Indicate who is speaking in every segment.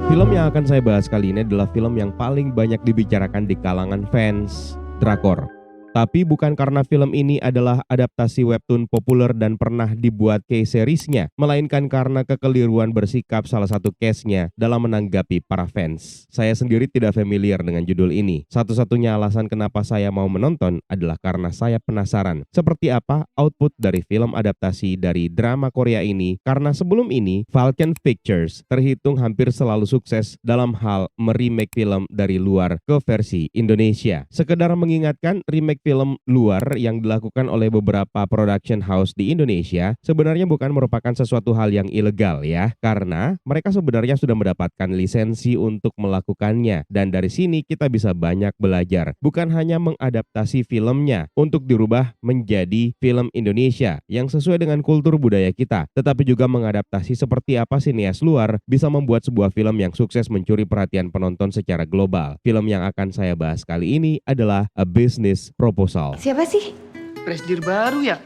Speaker 1: Film yang akan saya bahas kali ini adalah film yang paling banyak dibicarakan di kalangan fans drakor. Tapi bukan karena film ini adalah adaptasi webtoon populer dan pernah dibuat case seriesnya, melainkan karena kekeliruan bersikap salah satu case-nya dalam menanggapi para fans. Saya sendiri tidak familiar dengan judul ini. Satu-satunya alasan kenapa saya mau menonton adalah karena saya penasaran seperti apa output dari film adaptasi dari drama Korea ini, karena sebelum ini Falcon Pictures terhitung hampir selalu sukses dalam hal meremake film dari luar ke versi Indonesia. Sekedar mengingatkan, remake film luar yang dilakukan oleh beberapa production house di Indonesia sebenarnya bukan merupakan sesuatu hal yang ilegal ya, karena mereka sebenarnya sudah mendapatkan lisensi untuk melakukannya, dan dari sini kita bisa banyak belajar. Bukan hanya mengadaptasi filmnya untuk dirubah menjadi film Indonesia yang sesuai dengan kultur budaya kita, tetapi juga mengadaptasi seperti apa sineas luar bisa membuat sebuah film yang sukses mencuri perhatian penonton secara global. Film yang akan saya bahas kali ini adalah A Business Proposal.
Speaker 2: Siapa sih?
Speaker 3: Presidir baru ya?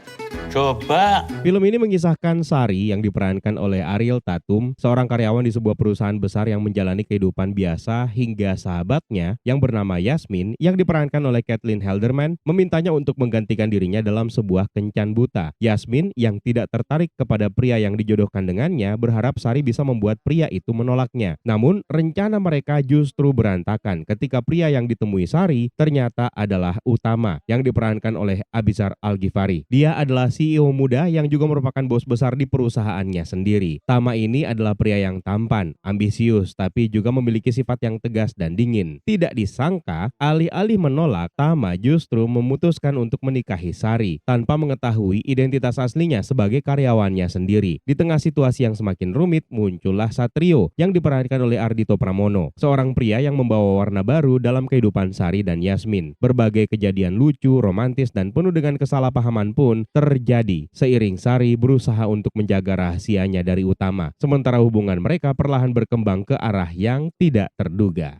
Speaker 4: Coba.
Speaker 1: Film ini mengisahkan Sari yang diperankan oleh Ariel Tatum, seorang karyawan di sebuah perusahaan besar yang menjalani kehidupan biasa hingga sahabatnya yang bernama Yasmin yang diperankan oleh Kathleen Halderman memintanya untuk menggantikan dirinya dalam sebuah kencan buta. Yasmin yang tidak tertarik kepada pria yang dijodohkan dengannya berharap Sari bisa membuat pria itu menolaknya. Namun rencana mereka justru berantakan ketika pria yang ditemui Sari ternyata adalah Utama yang diperankan oleh Abizar Al-Ghifari. Dia adalah CEO muda yang juga merupakan bos besar di perusahaannya sendiri. Tama ini adalah pria yang tampan, ambisius, tapi juga memiliki sifat yang tegas dan dingin. Tidak disangka, alih-alih menolak, Tama justru memutuskan untuk menikahi Sari tanpa mengetahui identitas aslinya sebagai karyawannya sendiri. Di tengah situasi yang semakin rumit, muncullah Satrio yang diperankan oleh Ardhito Pramono, seorang pria yang membawa warna baru dalam kehidupan Sari dan Yasmin. Berbagai kejadian lucu, romantis, dan penuh dengan kesalahpahaman pun terjadi seiring Sari berusaha untuk menjaga rahasianya dari Utama, sementara hubungan mereka perlahan berkembang ke arah yang tidak terduga.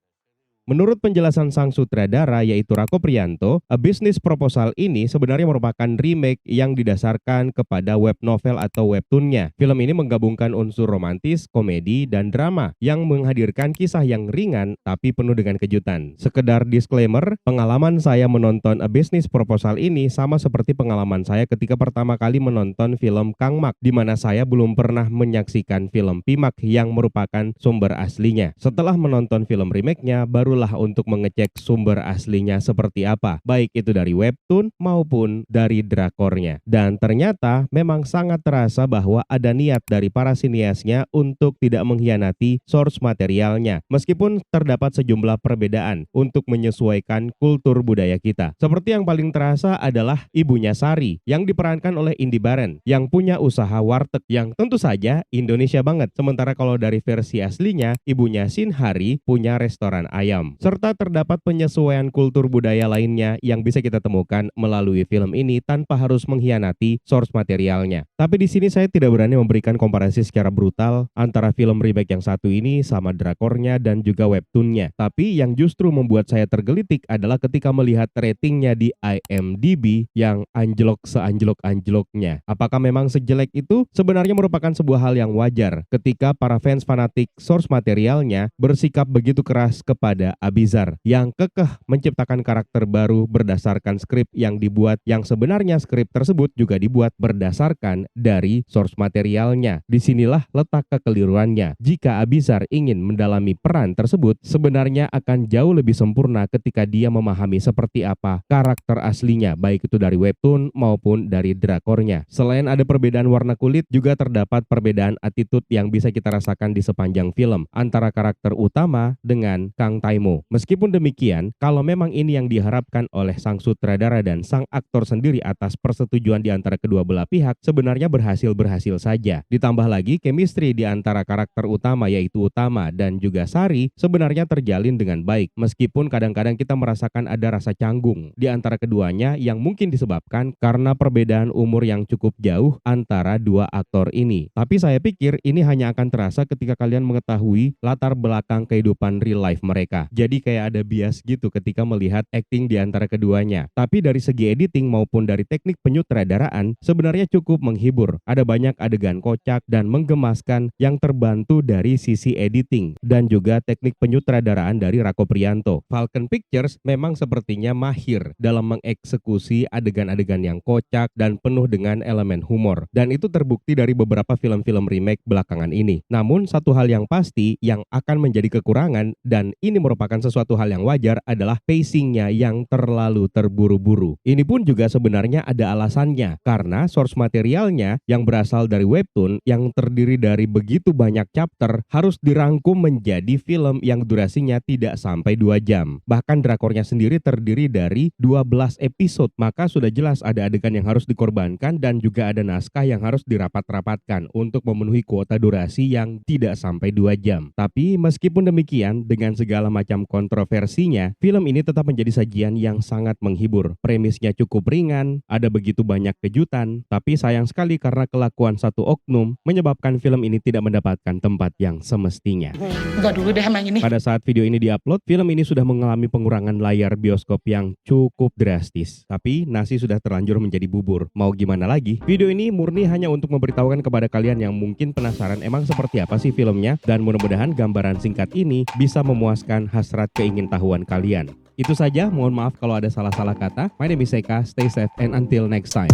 Speaker 1: Menurut penjelasan sang sutradara yaitu Rako Priyanto, A Business Proposal ini sebenarnya merupakan remake yang didasarkan kepada web novel atau webtoonnya. Film ini menggabungkan unsur romantis, komedi, dan drama yang menghadirkan kisah yang ringan tapi penuh dengan kejutan. Sekedar disclaimer, pengalaman saya menonton A Business Proposal ini sama seperti pengalaman saya ketika pertama kali menonton film Kang Mak, di mana saya belum pernah menyaksikan film Pimak yang merupakan sumber aslinya. Setelah menonton film remake-nya, barulah untuk mengecek sumber aslinya seperti apa, baik itu dari webtoon maupun dari drakornya. Dan ternyata memang sangat terasa bahwa ada niat dari para siniasnya untuk tidak mengkhianati source materialnya, meskipun terdapat sejumlah perbedaan untuk menyesuaikan kultur budaya kita. Seperti yang paling terasa adalah ibunya Sari yang diperankan oleh Indy Barens yang punya usaha warteg yang tentu saja Indonesia banget. Sementara kalau dari versi aslinya, ibunya Shin Hari punya restoran ayam. Serta terdapat penyesuaian kultur budaya lainnya yang bisa kita temukan melalui film ini tanpa harus mengkhianati source materialnya. Tapi di sini saya tidak berani memberikan komparasi secara brutal antara film remake yang satu ini sama drakornya dan juga webtoonnya. Tapi yang justru membuat saya tergelitik adalah ketika melihat ratingnya di IMDb yang anjlok seanjlok-anjloknya. Apakah memang sejelek itu? Sebenarnya merupakan sebuah hal yang wajar ketika para fans fanatik source materialnya bersikap begitu keras kepada Abizar yang kekeh menciptakan karakter baru berdasarkan skrip yang dibuat, yang sebenarnya skrip tersebut juga dibuat berdasarkan dari source materialnya. Disinilah letak kekeliruannya. Jika Abizar ingin mendalami peran tersebut, sebenarnya akan jauh lebih sempurna ketika dia memahami seperti apa karakter aslinya, baik itu dari webtoon maupun dari drakornya. Selain ada perbedaan warna kulit, juga terdapat perbedaan attitude yang bisa kita rasakan di sepanjang film antara karakter utama dengan Kang Taimo. Meskipun demikian, kalau memang ini yang diharapkan oleh sang sutradara dan sang aktor sendiri atas persetujuan di antara kedua belah pihak, sebenarnya berhasil saja. Ditambah lagi chemistry di antara karakter utama yaitu Utama dan juga Sari sebenarnya terjalin dengan baik, meskipun kadang-kadang kita merasakan ada rasa canggung di antara keduanya yang mungkin disebabkan karena perbedaan umur yang cukup jauh antara dua aktor ini. Tapi saya pikir ini hanya akan terasa ketika kalian mengetahui latar belakang kehidupan real life mereka. Jadi kayak ada bias gitu ketika melihat acting di antara keduanya. Tapi dari segi editing maupun dari teknik penyutradaraan sebenarnya cukup menghibur. Ada banyak adegan kocak dan menggemaskan yang terbantu dari sisi editing dan juga teknik penyutradaraan dari Rako Priyanto. Falcon Pictures memang sepertinya mahir dalam mengeksekusi adegan-adegan yang kocak dan penuh dengan elemen humor. Dan itu terbukti dari beberapa film-film remake belakangan ini. Namun satu hal yang pasti yang akan menjadi kekurangan, dan ini merupakan sesuatu hal yang wajar, adalah pacingnya yang terlalu terburu-buru. Ini pun juga sebenarnya ada alasannya, karena source materialnya yang berasal dari webtoon yang terdiri dari begitu banyak chapter harus dirangkum menjadi film yang durasinya tidak sampai 2 jam. Bahkan drakornya sendiri terdiri dari 12 episode, maka sudah jelas ada adegan yang harus dikorbankan dan juga ada naskah yang harus dirapat-rapatkan untuk memenuhi kuota durasi yang tidak sampai 2 jam. Tapi meskipun demikian, dengan segala macam kontroversinya, film ini tetap menjadi sajian yang sangat menghibur. Premisnya cukup ringan, ada begitu banyak kejutan, tapi sayang sekali karena kelakuan satu oknum menyebabkan film ini tidak mendapatkan tempat yang semestinya.
Speaker 3: Enggak dulu deh emang ini.
Speaker 1: Pada saat video ini diupload, film ini sudah mengalami pengurangan layar bioskop yang cukup drastis. Tapi nasi sudah terlanjur menjadi bubur. Mau gimana lagi? Video ini murni hanya untuk memberitahukan kepada kalian yang mungkin penasaran emang seperti apa sih filmnya, dan mudah-mudahan gambaran singkat ini bisa memuaskan hasrat keingintahuan kalian. Itu saja, mohon maaf kalau ada salah-salah kata. My name is Eka, stay safe and until next time.